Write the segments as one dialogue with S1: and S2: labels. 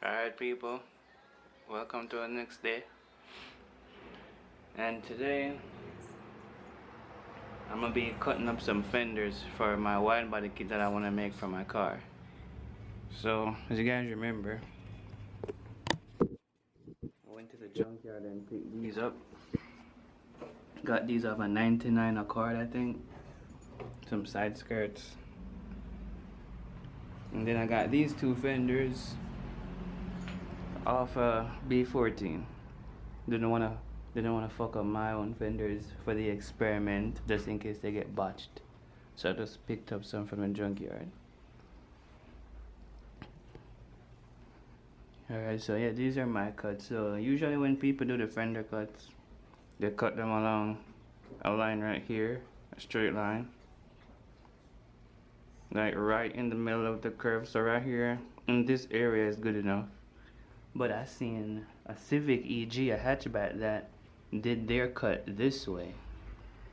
S1: Alright people, welcome to the next day. And today I'm gonna be cutting up some fenders for my wide body kit that I wanna make for my car. So as you guys remember, I went to the junkyard and picked these up. Got these off a 99 a cord, I think. Some side skirts. And then I got these two fenders off a B14. Didn't wanna fuck up my own fenders for the experiment, just in case they get botched. So I just picked up some from the junkyard. Alright, so yeah, these are my cuts. So usually when people do the fender cuts, they cut them along a line right here, a straight line, like right in the middle of the curve. So right here in this area is good enough. But I seen a Civic EG, a hatchback, that did their cut this way,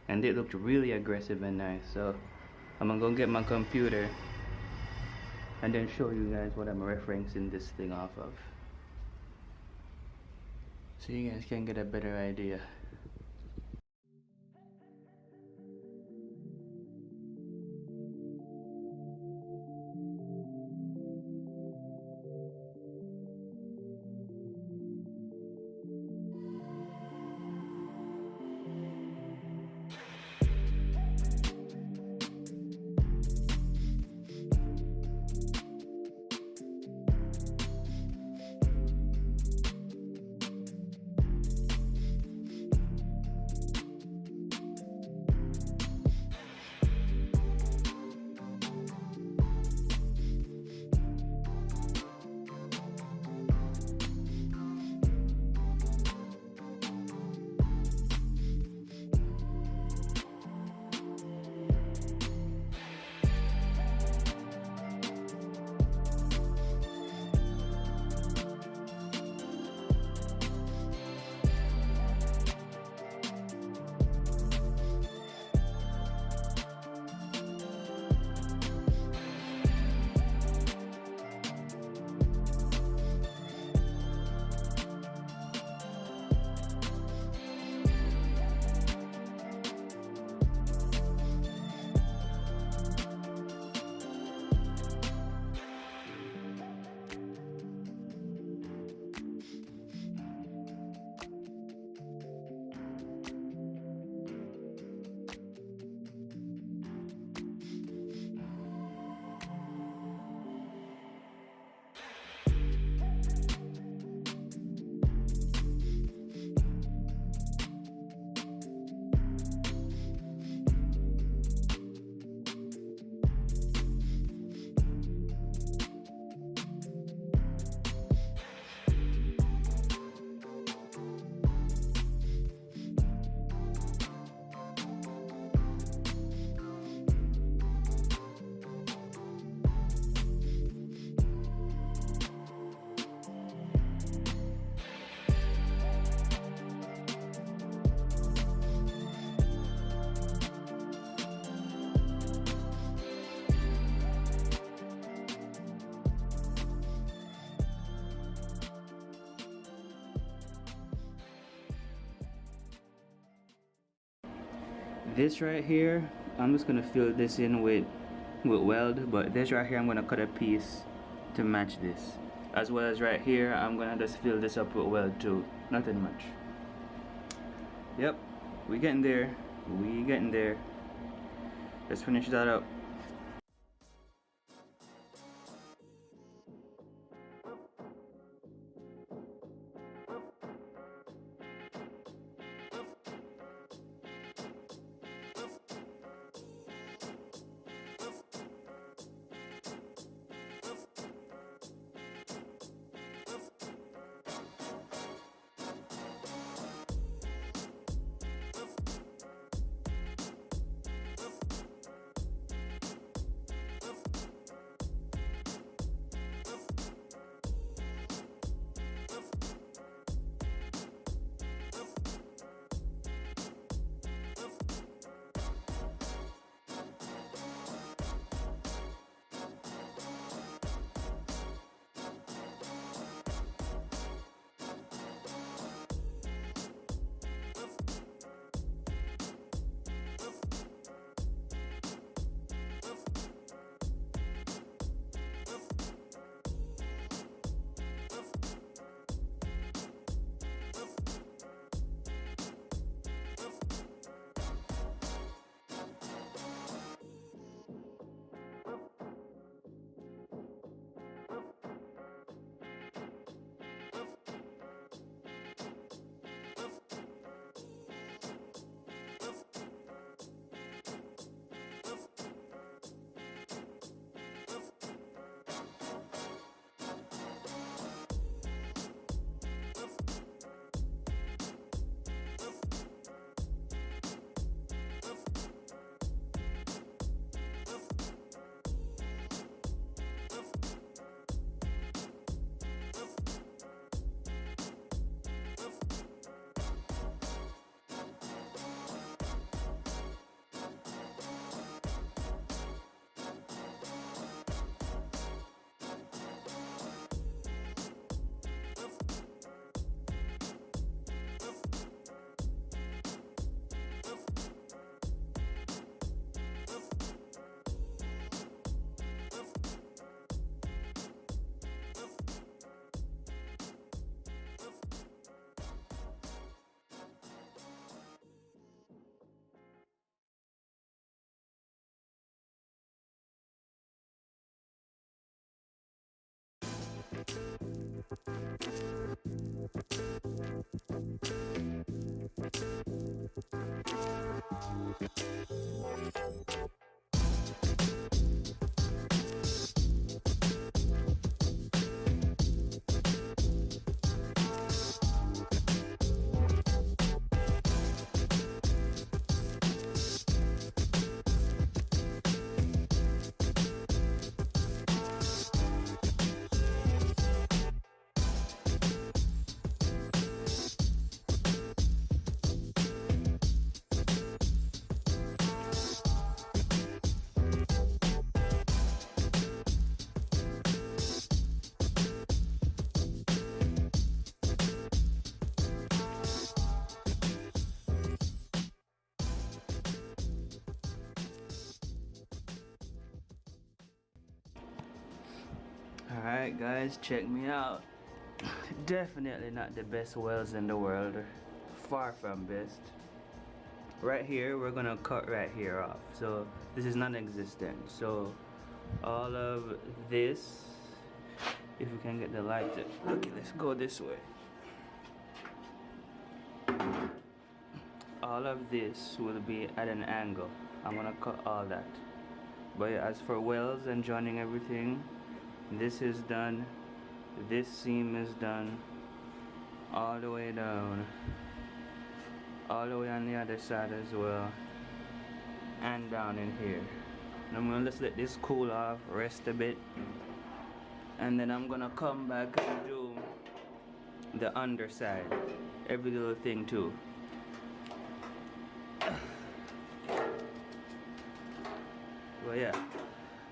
S1: and it looked really aggressive and nice. So I'm gonna go get my computer and then show you guys what I'm referencing this thing off of, so you guys can get a better idea. This right here, I'm just gonna fill this in with weld, but this right here I'm gonna cut a piece to match this, as well as right here I'm gonna just fill this up with weld too. Nothing much. Yep, we getting there. Let's finish that up. Alright guys, check me out. Definitely not the best welds in the world. Far from best. Right here, we're gonna cut right here off. So this is non-existent. So all of this, if we can get the light to, okay, let's go this way. All of this will be at an angle. I'm gonna cut all that. But yeah, as for welds and joining everything, this is done. This seam is done all the way down, all the way on the other side as well, and down in here. And I'm gonna just let this cool off, rest a bit, and then I'm gonna come back and do the underside, every little thing too. Well, yeah,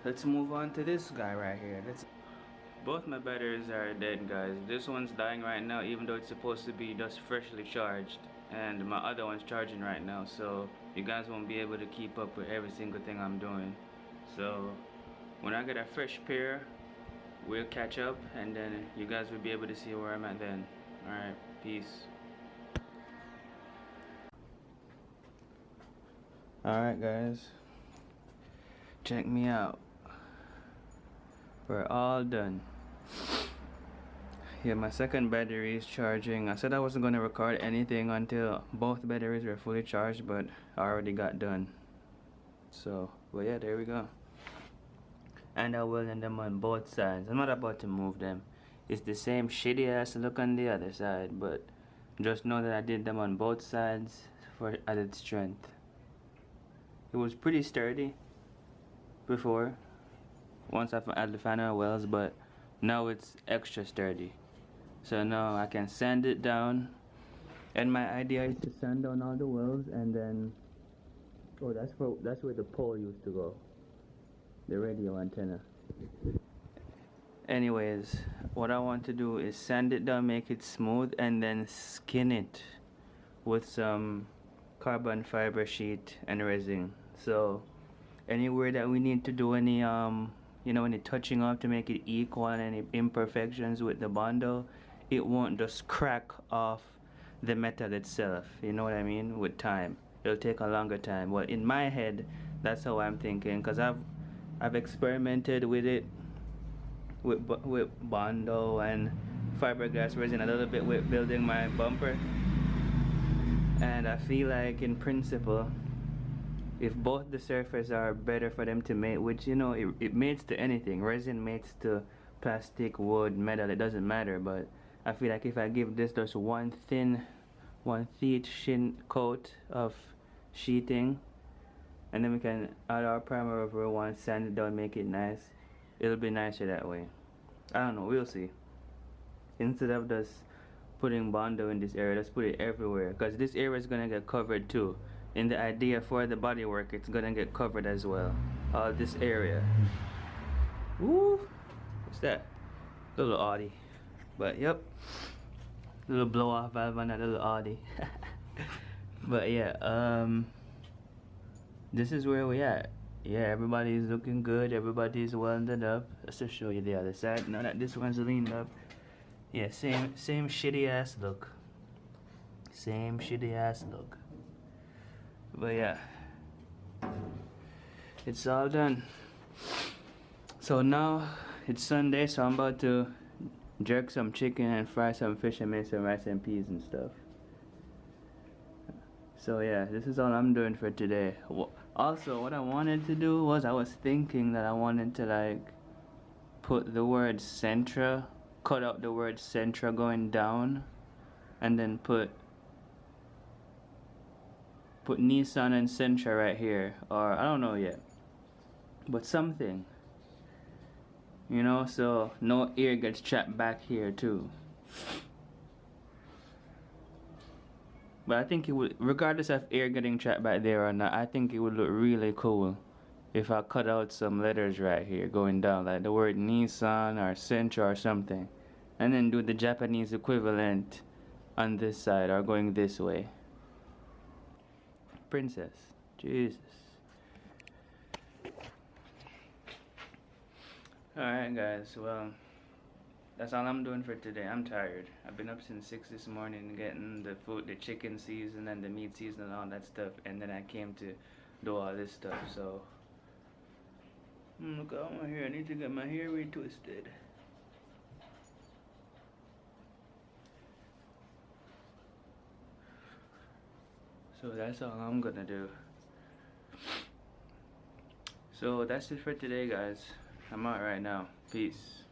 S1: let's move on to this guy right here. Both my batteries are dead, guys. This one's dying right now, even though it's supposed to be just freshly charged, and my other one's charging right now, so you guys won't be able to keep up with every single thing I'm doing. So when I get a fresh pair, we'll catch up, and then you guys will be able to see where I'm at then. Alright, peace. Alright guys, check me out. We're all done. Yeah, my second battery is charging. I said I wasn't going to record anything until both batteries were fully charged, but I already got done. So, well, yeah, there we go. And I welded them on both sides. I'm not about to move them. It's the same shitty ass look on the other side, but just know that I did them on both sides for added strength. It was pretty sturdy before, once I added the final welds, but now it's extra sturdy. So now I can sand it down, and my idea is to sand down all the welds, and then, oh, that's where the pole used to go, the radio antenna. Anyways, what I want to do is sand it down, make it smooth, and then skin it with some carbon fiber sheet and resin. So anywhere that we need to do any any touching up to make it equal, and any imperfections with the bondo, it won't just crack off the metal itself, you know what I mean, with time. It'll take a longer time. Well, in my head, that's how I'm thinking, because I've experimented with it with bondo and fiberglass resin a little bit with building my bumper, and I feel like in principle, if both the surfaces are better for them to mate, which it mates to anything, resin mates to plastic, wood, metal, it doesn't matter, but I feel like if I give this just one thin coat of sheeting, and then we can add our primer over one, sand it down, make it nice, it'll be nicer that way. I don't know, we'll see. Instead of just putting bondo in this area, let's put it everywhere, because this area is gonna get covered too. In the idea for the bodywork, it's gonna get covered as well. All this area. Woo! What's that? Little Audi. But yep, little blow off valve on that little Audi. But yeah, this is where we at. Yeah, everybody's looking good, everybody's welded up. Let's just show you the other side now that this one's leaned up. Yeah, same shitty ass look. Same shitty ass look. But yeah, it's all done. So now it's Sunday, so I'm about to jerk some chicken and fry some fish and make some rice and peas and stuff. So yeah, this is all I'm doing for today. Also, what I wanted to do was, I was thinking that I wanted to like put the word Sentra, cut out the word Sentra going down, and then put Nissan and Sentra right here, or I don't know yet, but something, you know, so no air gets trapped back here too. But I think it would, regardless of air getting trapped back there or not, I think it would look really cool if I cut out some letters right here going down, like the word Nissan or Sentra or something, and then do the Japanese equivalent on this side or going this way. Princess, Jesus. Alright guys, well, that's all I'm doing for today. I'm tired. I've been up since 6 this morning getting the food, the chicken season and the meat season and all that stuff, and then I came to do all this stuff. So look at my hair. I need to get my hair retwisted. So that's all I'm gonna do. So that's it for today guys. I'm out right now. Peace.